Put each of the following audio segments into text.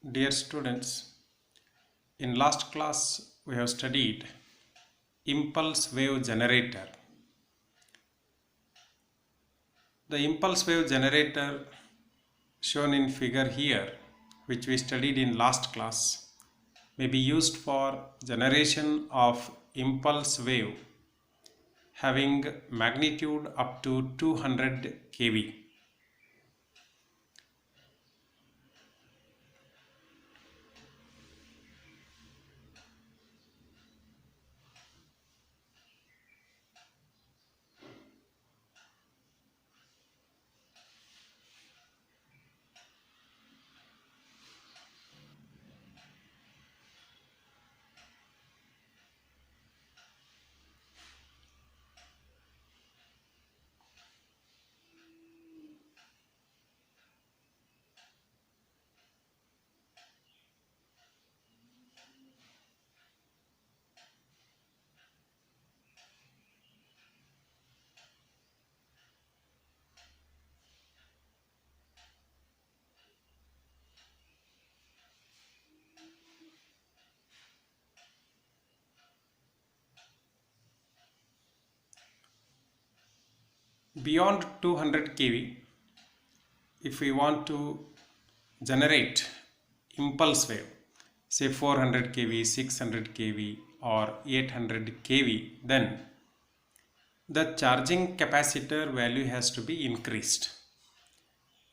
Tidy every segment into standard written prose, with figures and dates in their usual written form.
Dear students, in last class we have studied impulse wave generator. The impulse wave generator shown in figure here, which we studied in last class, may be used for generation of impulse wave having magnitude up to 200 kV. Beyond 200 kV, if we want to generate impulse wave, say 400 kV, 600 kV or 800 kV, then the charging capacitor value has to be increased.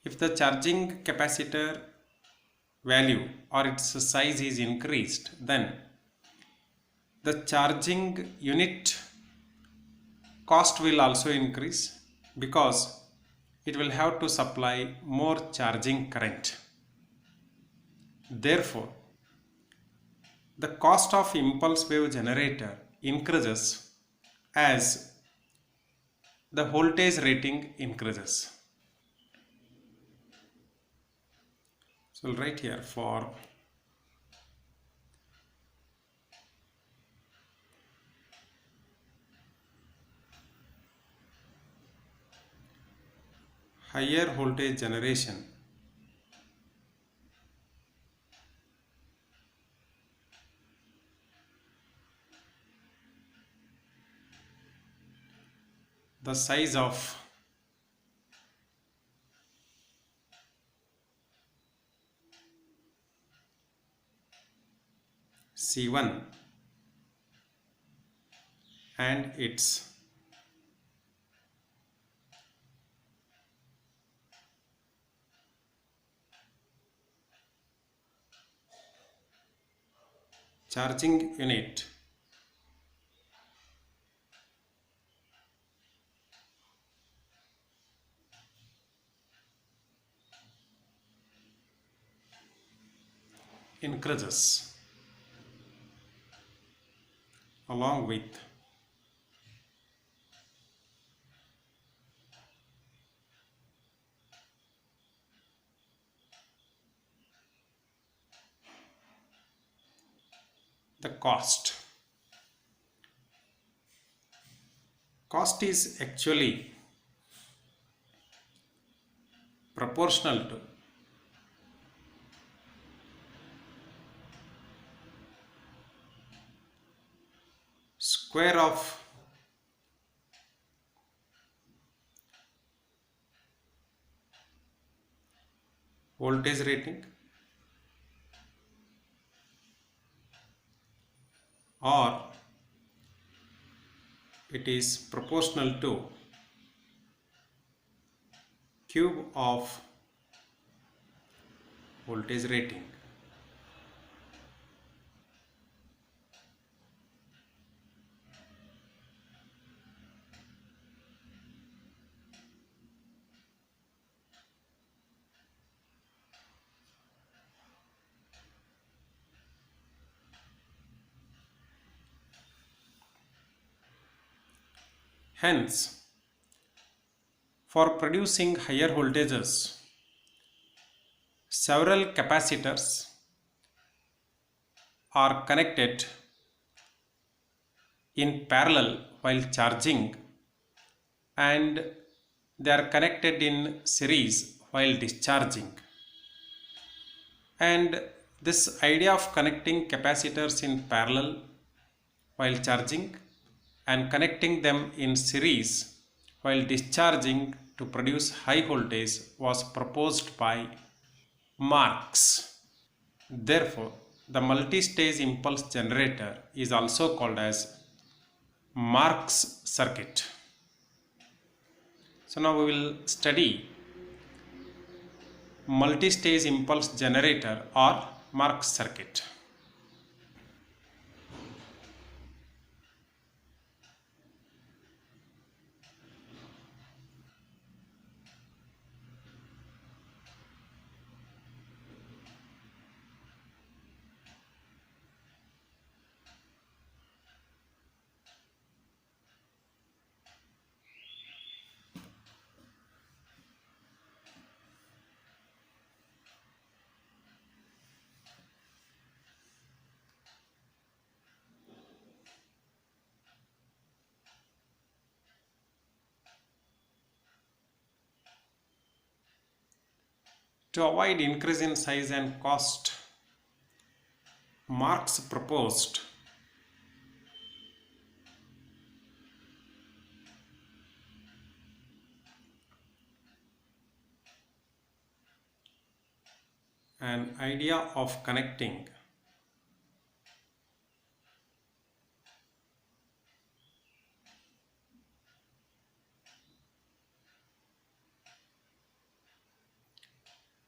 If the charging capacitor value or its size is increased, then the charging unit cost will also increase because it will have to supply more charging current. Therefore, the cost of impulse wave generator increases as the voltage rating increases. So I'll write here for higher voltage generation, the size of C1 and its charging unit increases along with the cost. Cost is actually proportional to square of voltage rating or it is proportional to cube of voltage rating. Hence, for producing higher voltages, several capacitors are connected in parallel while charging and they are connected in series while discharging. And This idea of connecting capacitors in parallel while charging and connecting them in series while discharging to produce high voltage was proposed by Marx. Therefore, the multi-stage impulse generator is also called as Marx circuit. So now we will study multi-stage impulse generator or Marx circuit. To avoid increase in size and cost, Marx proposed an idea of connecting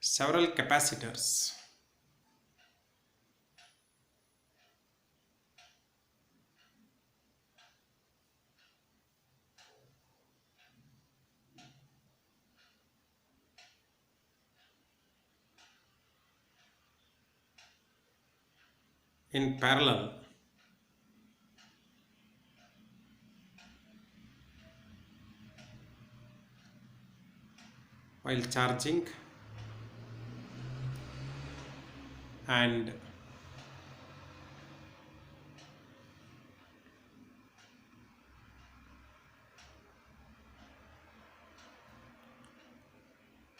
several capacitors in parallel while charging and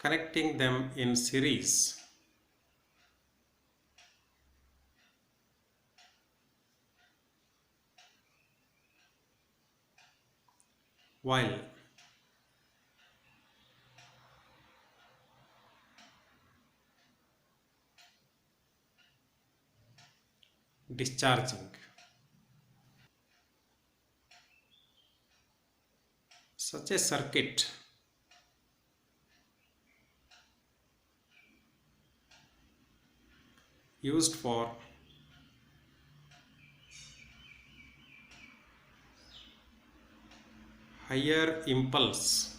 connecting them in series while discharging. Such a circuit used for higher impulse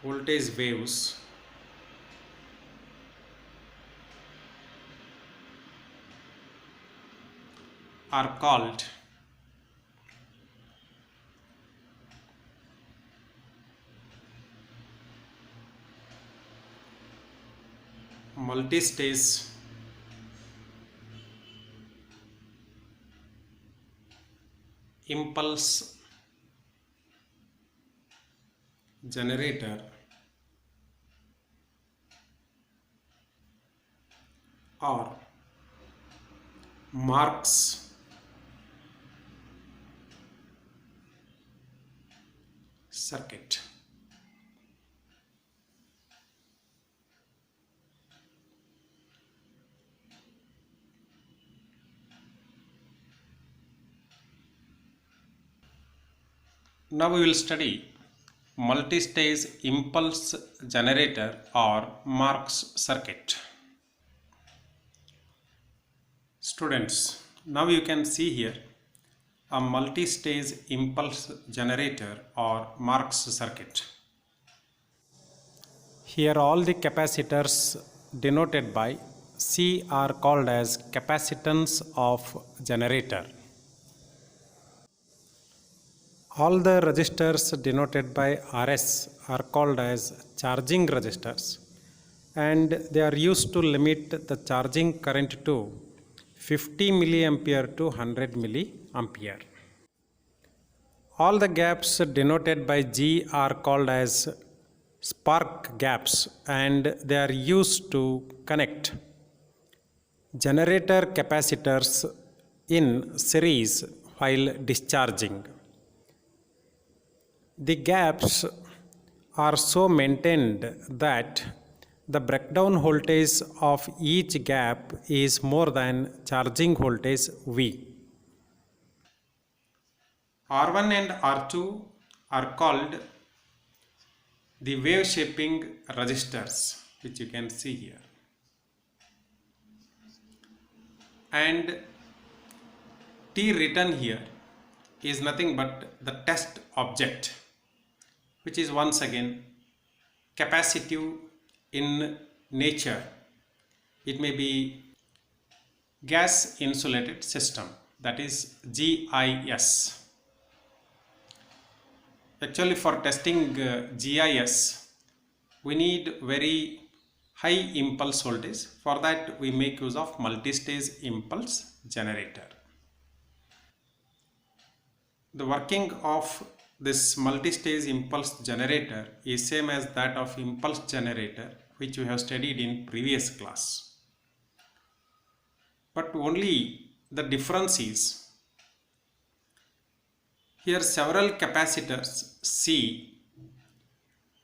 voltage waves are called multistage impulse generator or Marx circuit. Now we will study multi-stage impulse generator or Marx circuit. Students, now you can see here a multi-stage impulse generator or Marx circuit. Here all the capacitors denoted by C are called as capacitance of generator. All the resistors denoted by RS are called as charging resistors, and they are used to limit the charging current to 50 milliampere to 100 milliampere. All the gaps denoted by G are called as spark gaps, and they are used to connect generator capacitors in series while discharging. The gaps are so maintained that the breakdown voltage of each gap is more than charging voltage V. R1 and R2 are called the wave shaping resistors, which you can see here. And T written here is nothing but the test object, which is once again capacitive in nature. It may be gas insulated system, that is GIS. Actually, for testing GIS, we need very high impulse voltage. For that, we make use of multistage impulse generator. The working of this multistage impulse generator is same as that of impulse generator, which we have studied in previous class. But only the difference is here several capacitors C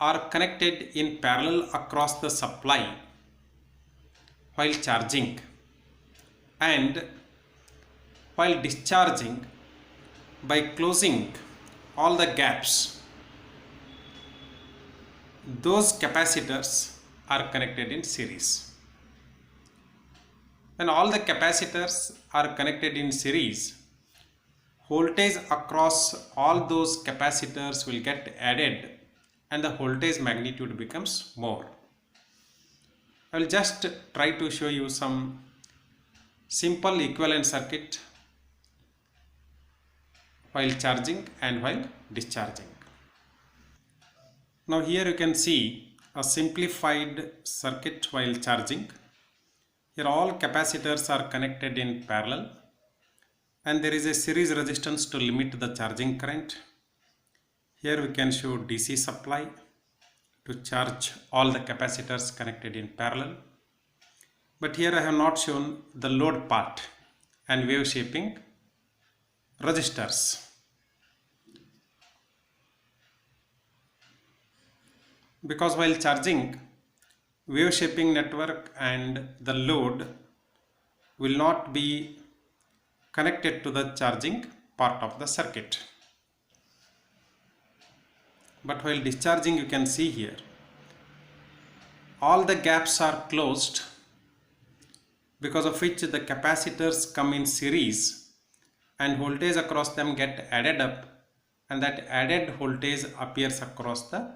are connected in parallel across the supply while charging, and while discharging, by closing all the gaps, those capacitors are connected in series. When all the capacitors are connected in series, voltage across all those capacitors will get added and the voltage magnitude becomes more. I will just try to show you some simple equivalent circuit while charging and while discharging. Now here you can see a simplified circuit while charging. Here all capacitors are connected in parallel and there is a series resistance to limit the charging current. Here we can show DC supply to charge all the capacitors connected in parallel. But here I have not shown the load part and wave shaping resistors. Because while charging, wave shaping network and the load will not be connected to the charging part of the circuit. But while discharging, you can see here all the gaps are closed, because of which the capacitors come in series and voltage across them get added up, and that added voltage appears across the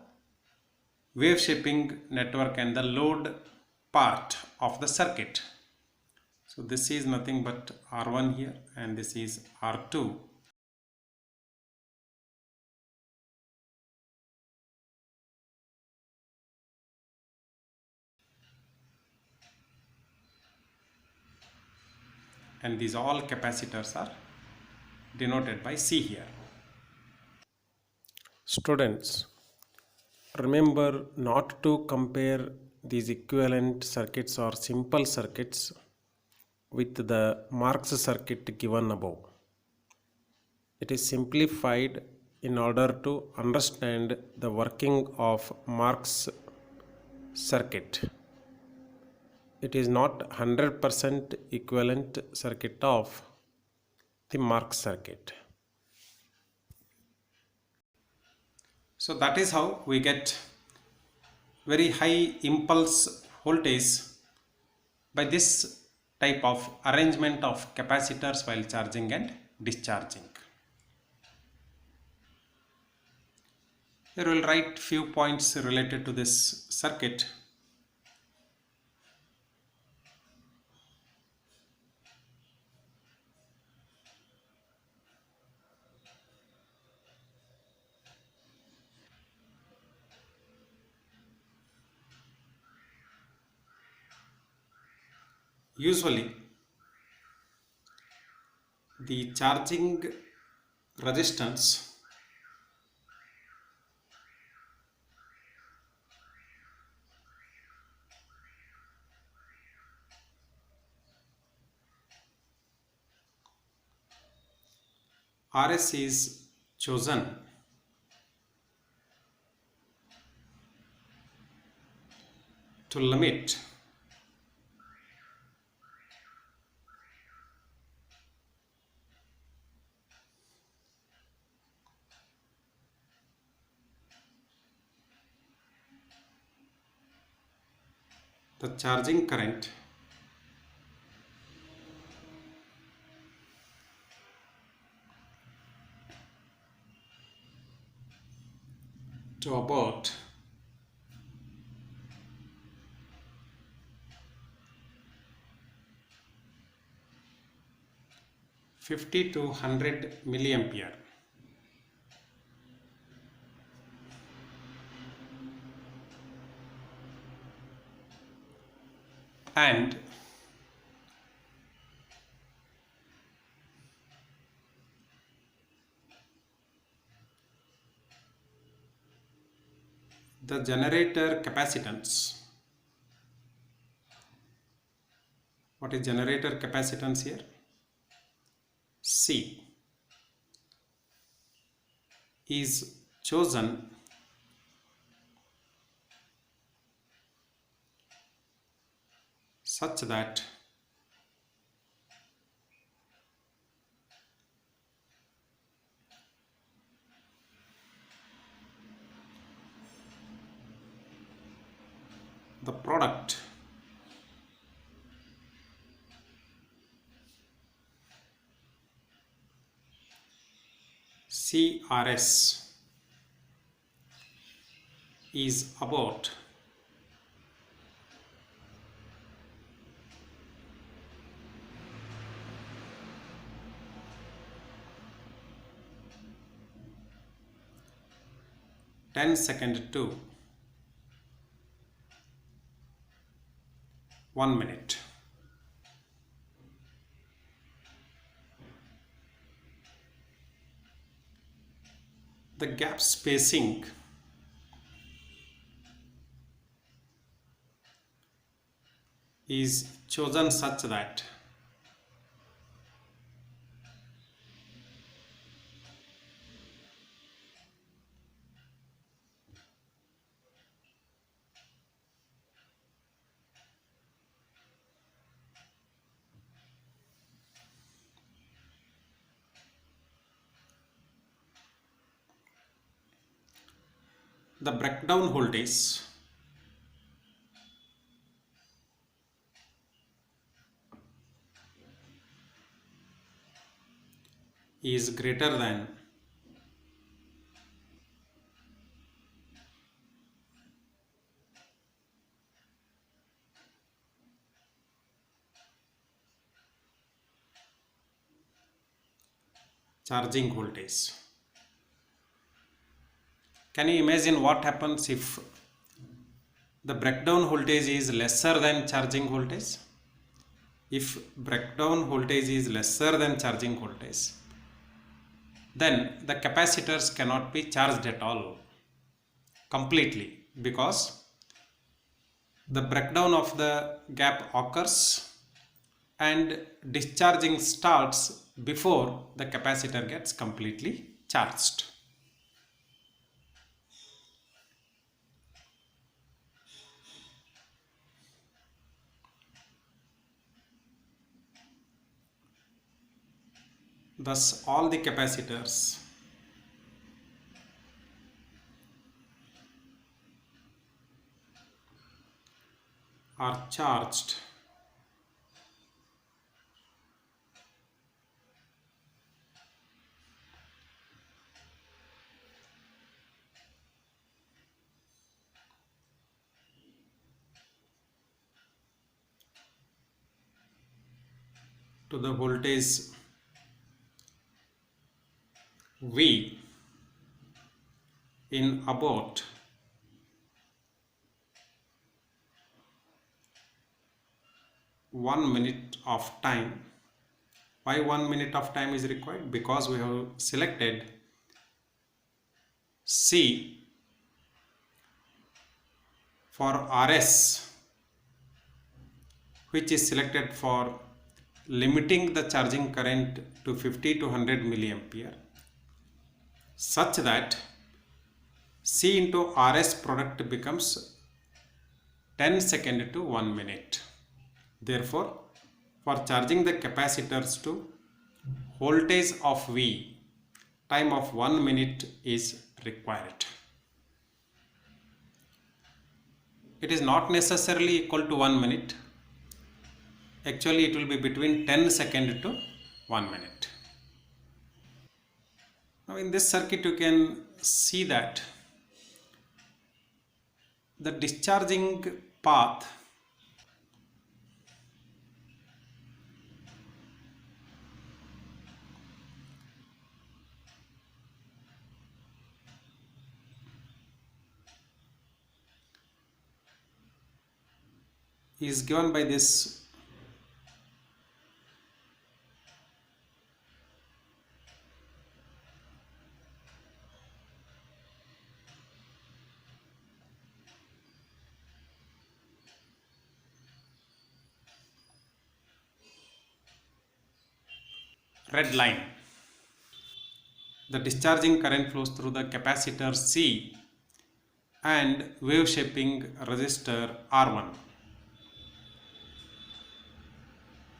wave shaping network and the load part of the circuit. So this is nothing but R1 here and this is R2. And these all capacitors are denoted by C here. Students, remember not to compare these equivalent circuits or simple circuits with the Marx circuit given above. It is simplified in order to understand the working of Marx circuit. It is not 100% equivalent circuit of the Marx circuit. So that is how we get very high impulse voltage by this type of arrangement of capacitors while charging and discharging. Here we will write few points related to this circuit. Usually the charging resistance RS is chosen to limit the charging current to about 50 to 100 milliampere. And the generator capacitance. What is generator capacitance here? C is chosen such that the product CRS is about 10 seconds to 1 minute. The gap spacing is chosen such that the breakdown voltage is greater than charging voltage. Can you imagine what happens if the breakdown voltage is lesser than charging voltage? If breakdown voltage is lesser than charging voltage, then the capacitors cannot be charged at all completely, because the breakdown of the gap occurs and discharging starts before the capacitor gets completely charged. Thus, all the capacitors are charged to the voltage V in about 1 minute of time. Why 1 minute of time is required? Because we have selected C for RS, which is selected for limiting the charging current to 50 to 100 milliampere such that C into RS product becomes 10 second to 1 minute. Therefore, for charging the capacitors to voltage of V, time of 1 minute is required. It is not necessarily equal to 1 minute. Actually, it will be between 10 second to 1 minute. Now in this circuit you can see that the discharging path is given by this red line. The discharging current flows through the capacitor C and wave shaping resistor R1.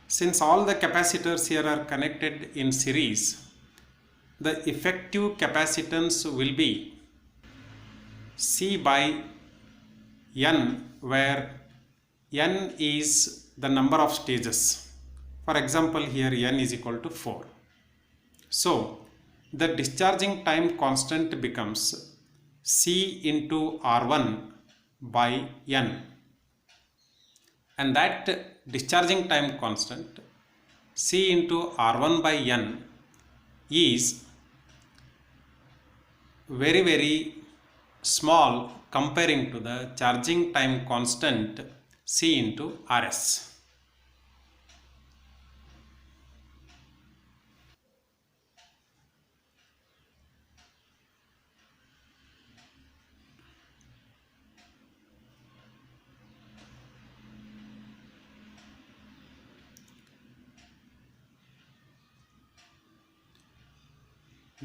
Since all the capacitors here are connected in series, the effective capacitance will be C by N, where N is the number of stages. For example, here N is equal to 4. So, the discharging time constant becomes C into R1 by N. And that discharging time constant C into R1 by N is very small comparing to the charging time constant C into RS.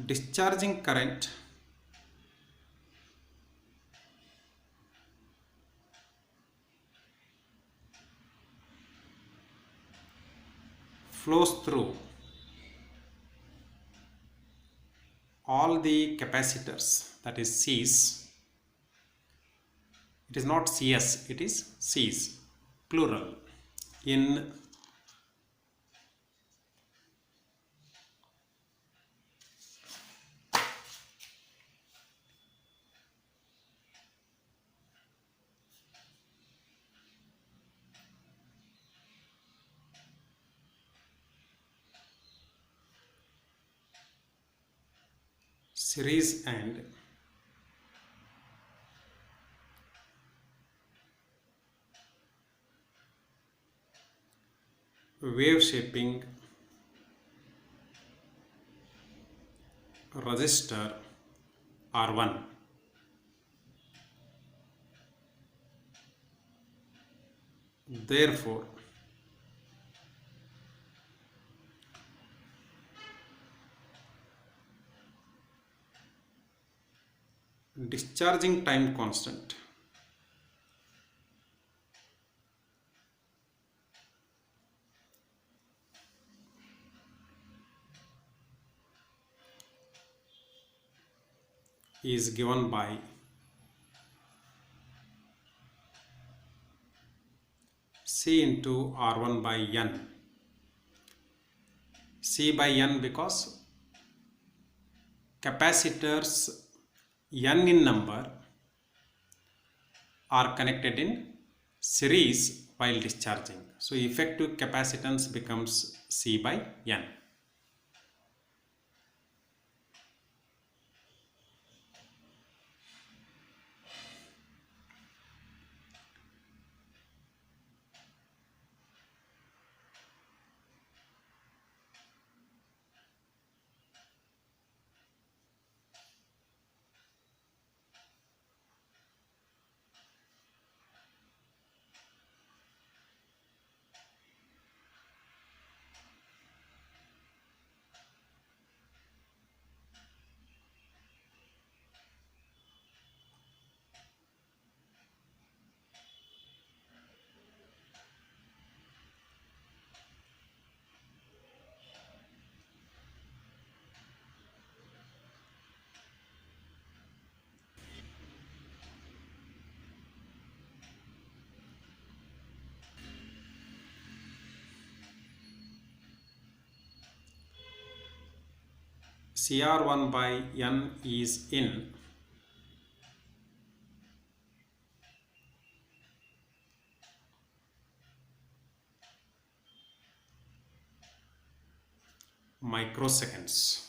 Discharging current flows through all the capacitors, that is C's. It is not CS, it is C's, plural, in series and wave shaping resistor R1. Therefore, discharging time constant is given by C into R1 by N. C by N because capacitors N in number are connected in series while discharging. So effective capacitance becomes C by N. CR1 by N is in microseconds.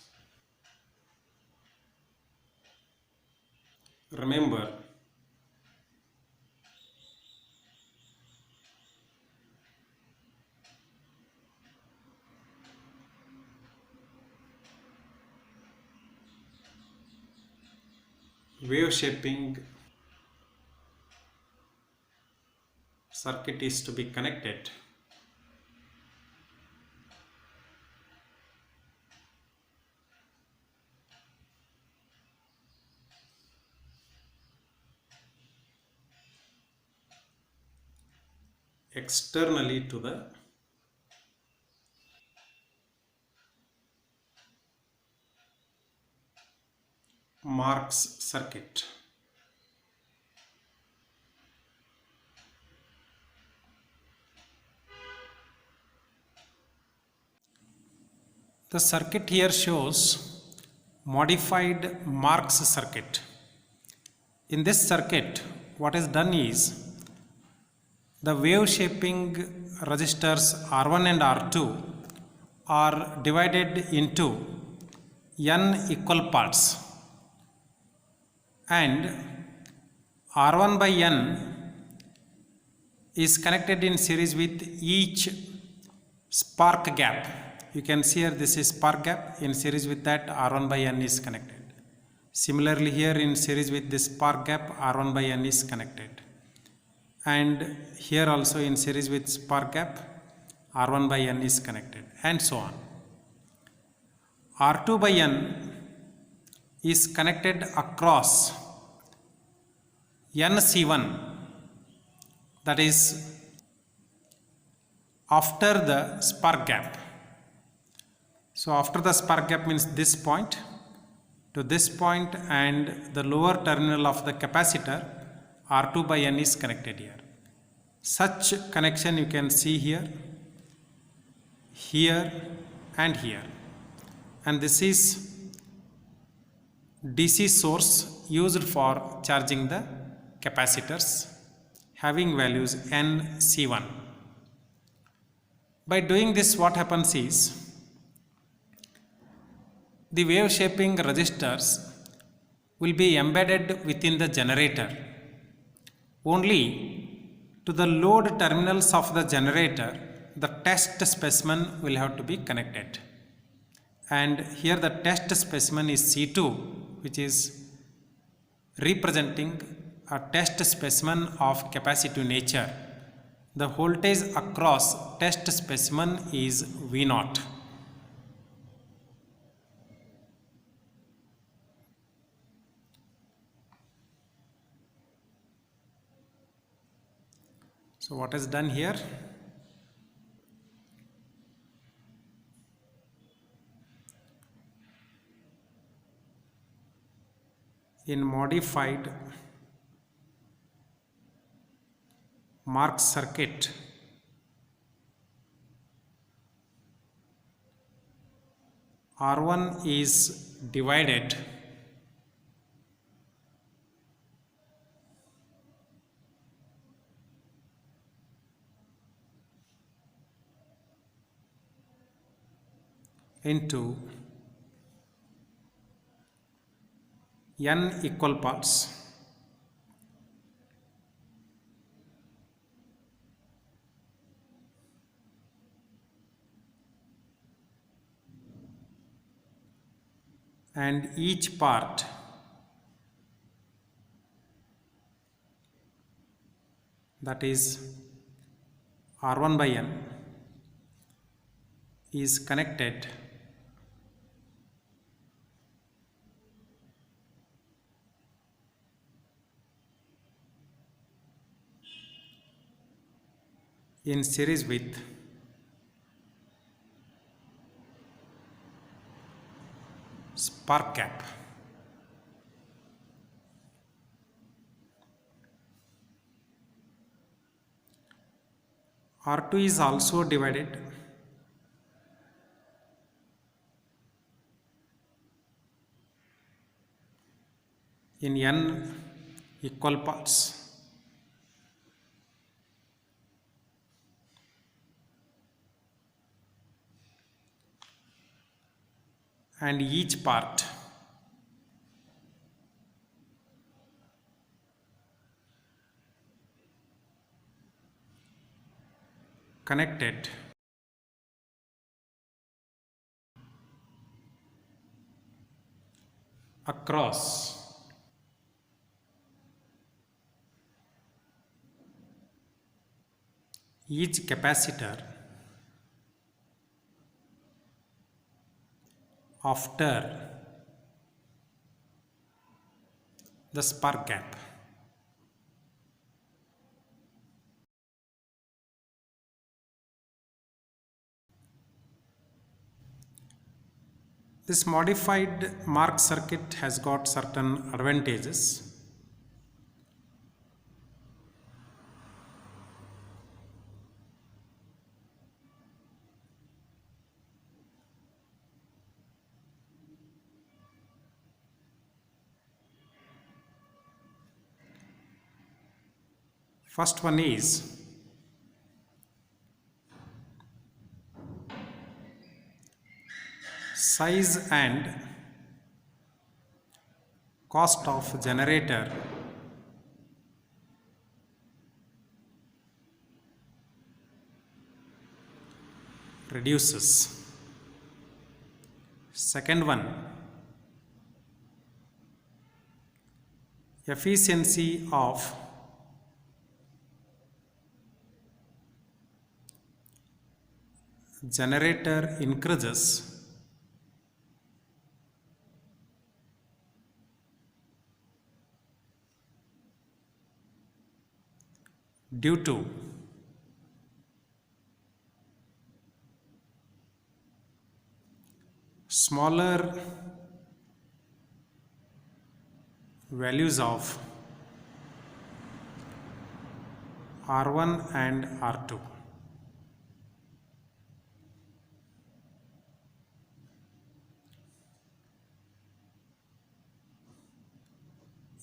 Remember, wave shaping circuit is to be connected externally to the Marx circuit. The circuit here shows modified Marx circuit. In this circuit, what is done is the wave shaping resistors R1 and R2 are divided into n equal parts, and R1 by n is connected in series with each spark gap. You can see here this is spark gap. In series with that, R1 by n is connected. Similarly here in series with this spark gap, R1 by n is connected. And here also in series with spark gap, R1 by n is connected, and so on. R2 by n is connected across NC1, that is after the spark gap. So after the spark gap means this point to this point, and the lower terminal of the capacitor R2 by n is connected here. Such connection you can see here, here and here. And this is DC source used for charging the capacitors having values NC1. By doing this, what happens is the wave shaping resistors will be embedded within the generator. Only to the load terminals of the generator, the test specimen will have to be connected. And here the test specimen is C2, which is representing a test specimen of capacitive nature. The voltage across test specimen is V0. So what is done here? In modified Marx circuit, R1 is divided into n equal parts. And each part that is R1 by n is connected in series with spark gap. R2 is also divided in n equal parts, and each part connected across each capacitor after the spark gap. This modified Marx circuit has got certain advantages. First one is size and cost of generator reduces. Second one, efficiency of generator increases due to smaller values of R1 and R2.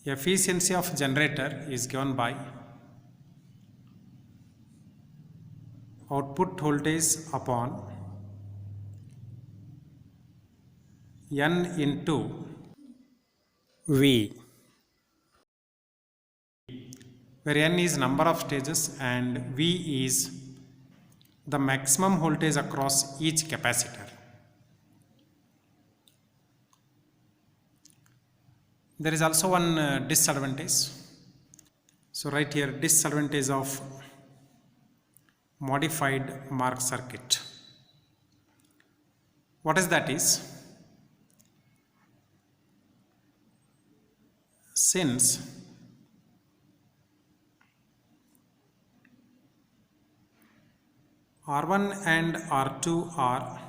Efficiency of generator is given by output voltage upon N into V, where N is number of stages and V is the maximum voltage across each capacitor. There is also one disadvantage. So right here, disadvantage of modified Marx circuit. What is that is, since R1 and R2 are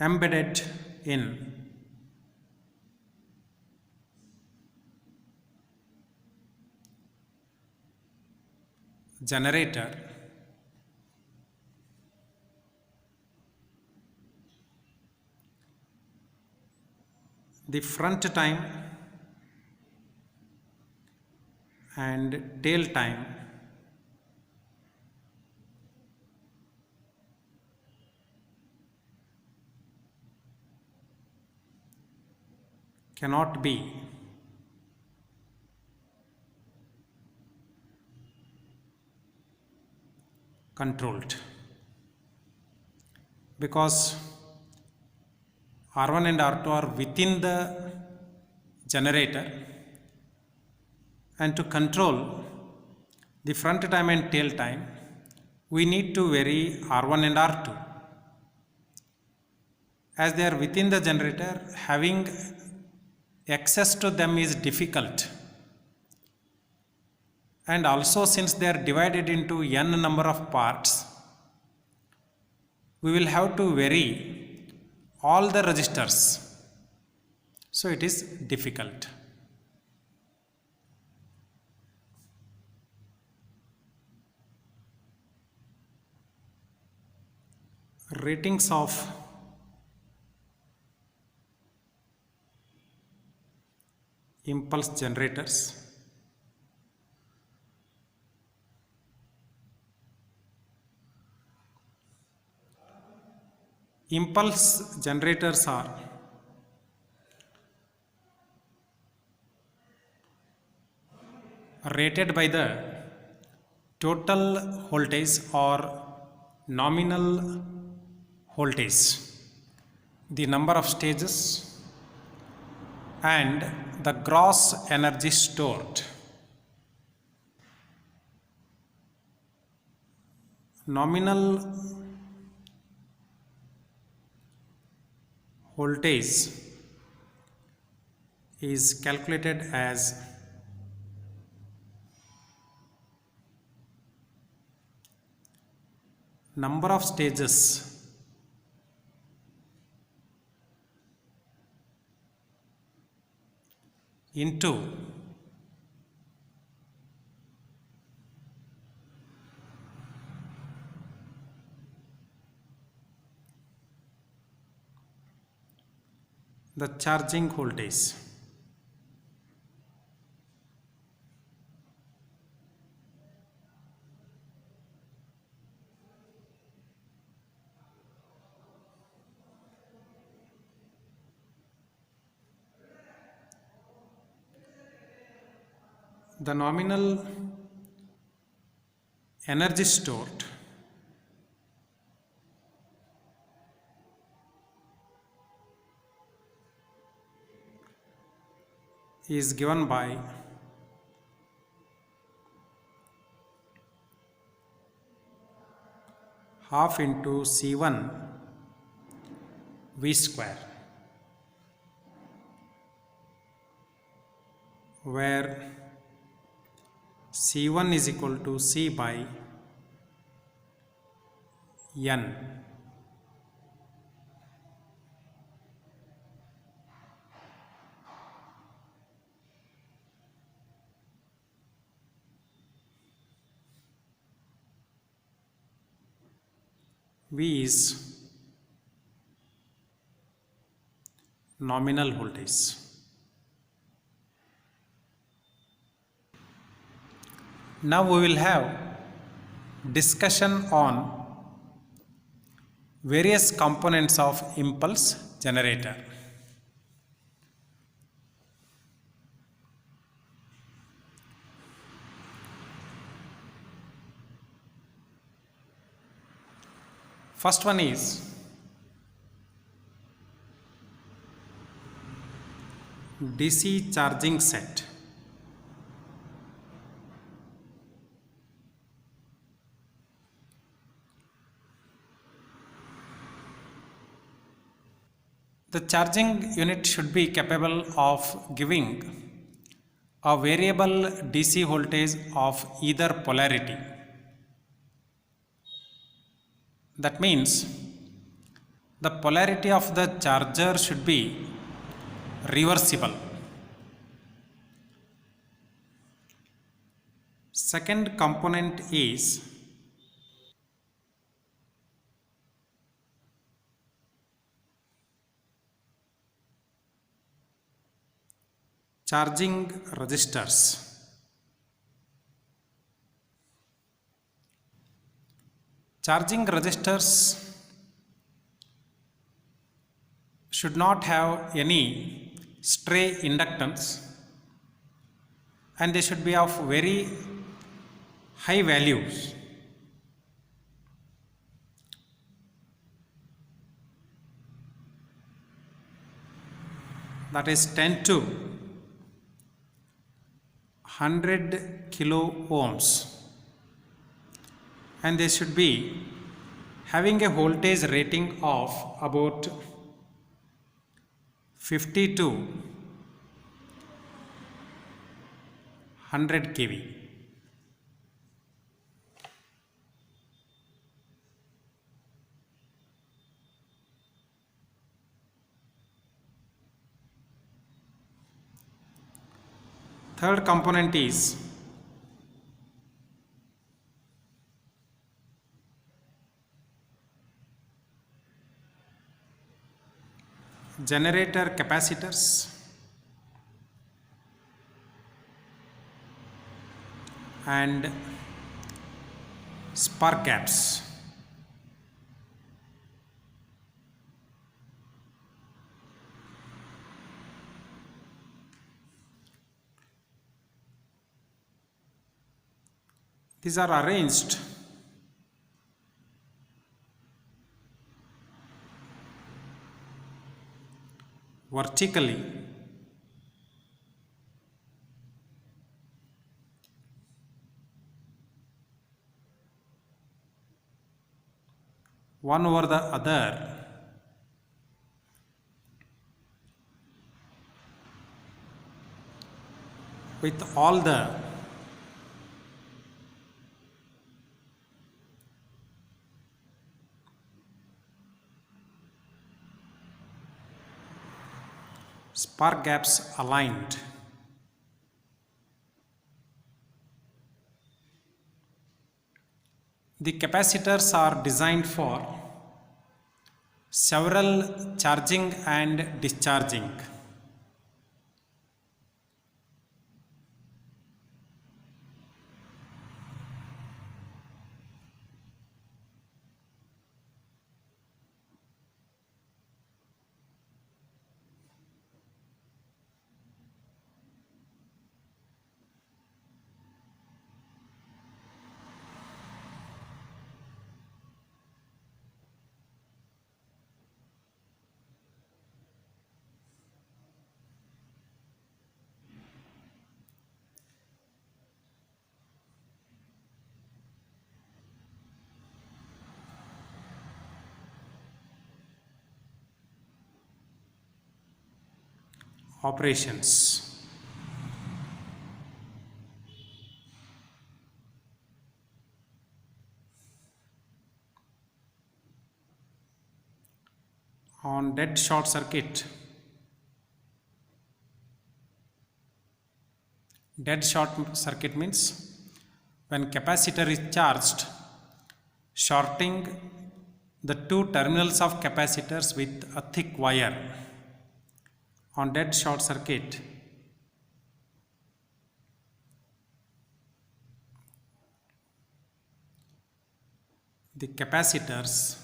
embedded in generator, the front time and tail time cannot be controlled, because R1 and R2 are within the generator, and to control the front time and tail time we need to vary R1 and R2. As they are within the generator, having access to them is difficult, and also since they are divided into n number of parts, we will have to vary all the registers, so it is difficult. ratings of impulse generators. Impulse generators are rated by the total voltage or nominal voltage, the number of stages, and the gross energy stored. Nominal voltage is calculated as number of stages into the charging voltage. The nominal energy stored is given by half into C1 V square, where C1 is equal to C by N. V is nominal voltage. Now we will have discussion on various components of impulse generator. First one is DC charging set. The charging unit should be capable of giving a variable DC voltage of either polarity. That means the polarity of the charger should be reversible. Second component is charging resistors. Charging resistors should not have any stray inductance, and they should be of very high values. That is 10 to 100 kilo ohms, and they should be having a voltage rating of about 50 to 100 kV. Third component is generator capacitors and spark gaps. These are arranged vertically one over the other with all the spark gaps aligned. The capacitors are designed for several charging and discharging. Operations. On dead short circuit, dead short circuit means when capacitor is charged, shorting the two terminals of capacitors with a thick wire. On dead short circuit, the capacitors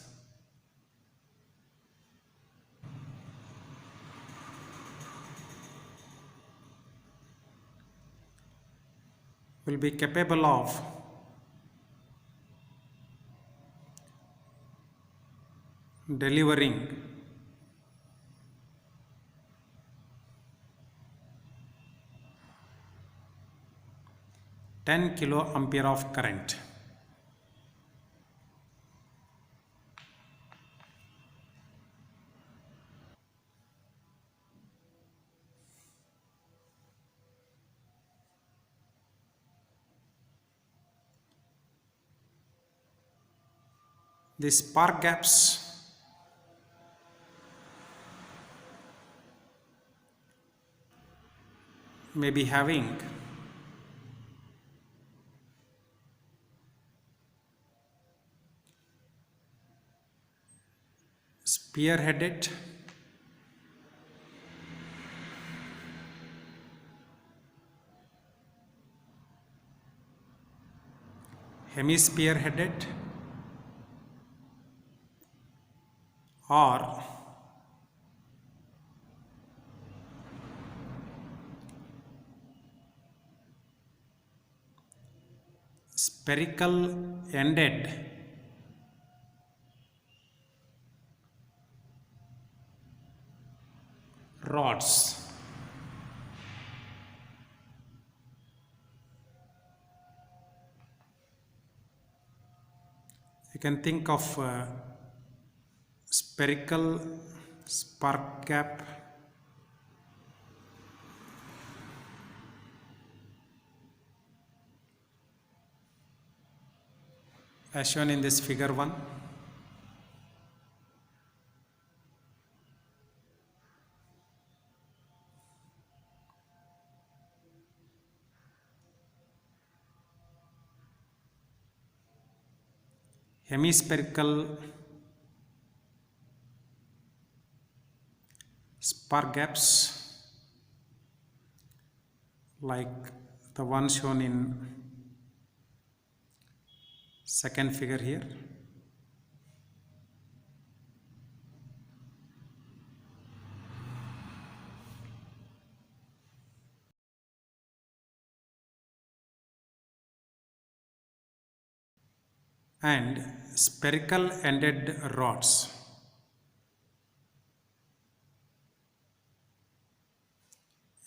will be capable of delivering 10 kilo ampere of current. The spark gaps may be having spearheaded hemisphere headed or spherical ended rods. You can think of spherical spark gap as shown in this figure 1. Hemispherical spark gaps like the one shown in second figure here. And spherical ended rods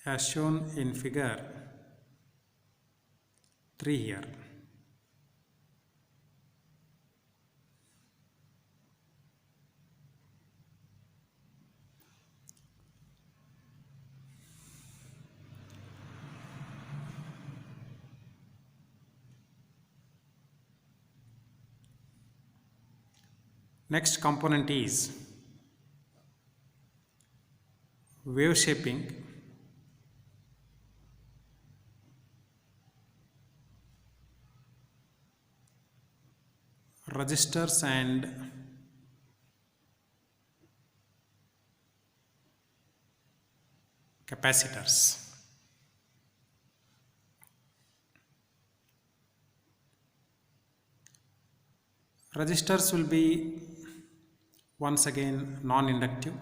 as shown in figure 3 here. Next component is wave shaping. Resistors and capacitors. Resistors will be once again non-inductive.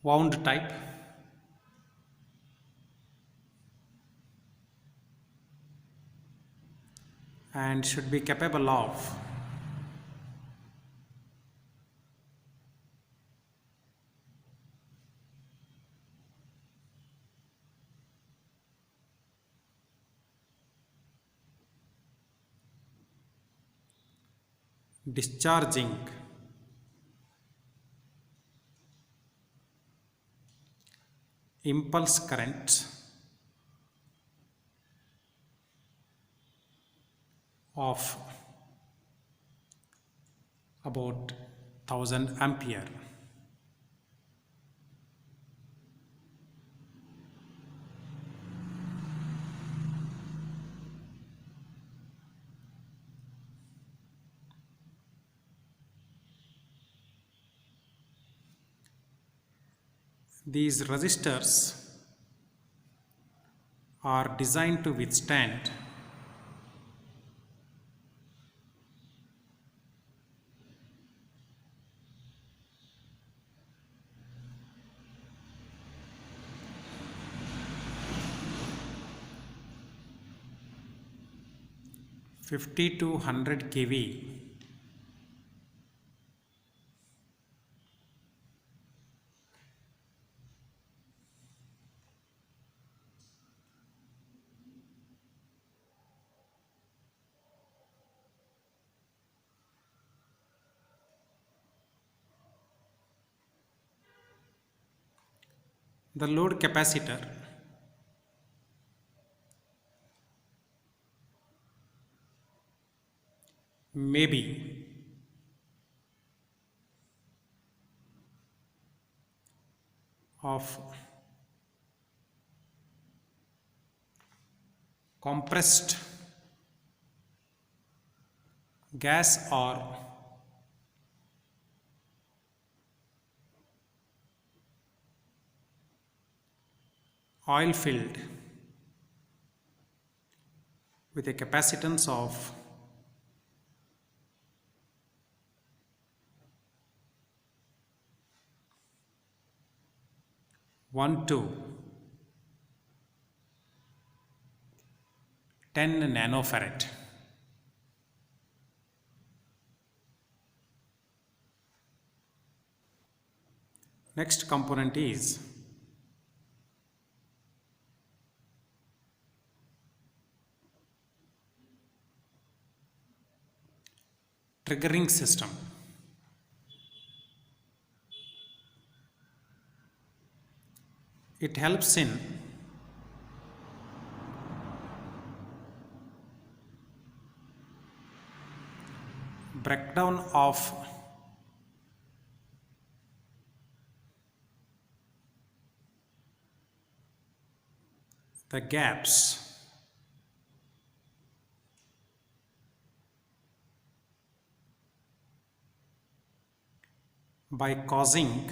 Wound type. And should be capable of discharging impulse currents of about 1000 ampere. These resistors are designed to withstand (50 to 100 kV) the load capacitor may be of compressed gas or oil filled with a capacitance of 1 to 10 nanofarad. Next component is triggering system. It helps in breakdown of the gaps by causing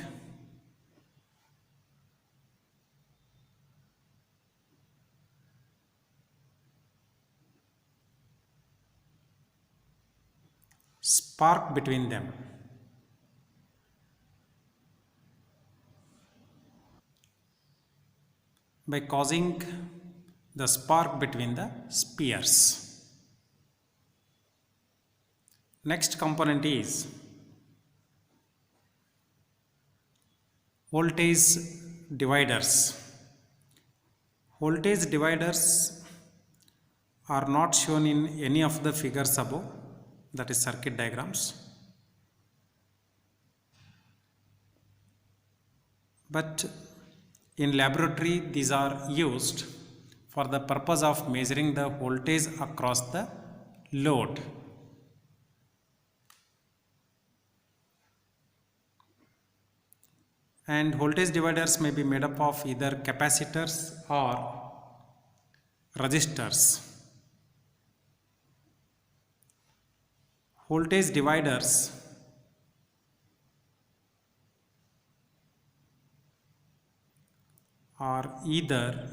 spark between them. By causing the spark between the spheres. Next component is voltage dividers. Voltage dividers are not shown in any of the figures above, that is circuit diagrams. But in laboratory these are used for the purpose of measuring the voltage across the load. And voltage dividers may be made up of either capacitors or resistors. Voltage dividers are either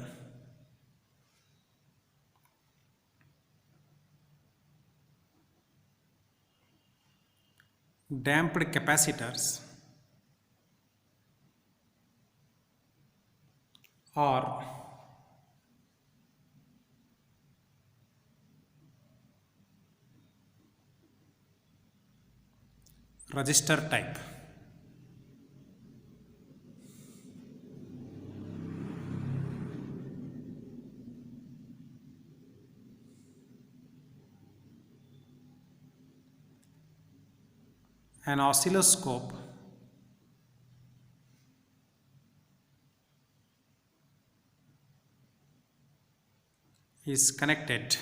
damped capacitors or resistor type. An oscilloscope is connected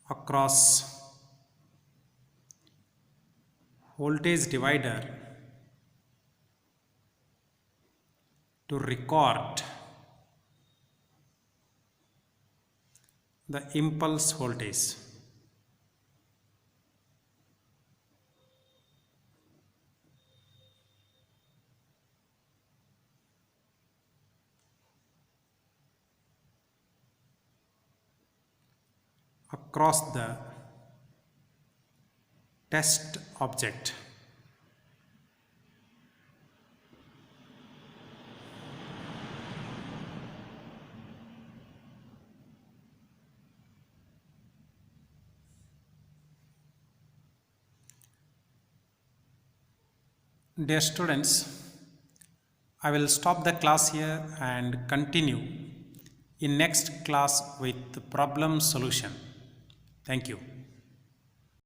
across voltage divider to record the impulse voltage. Across the test object. Dear students, I will stop the class here and continue in next class with problem solution. Thank you.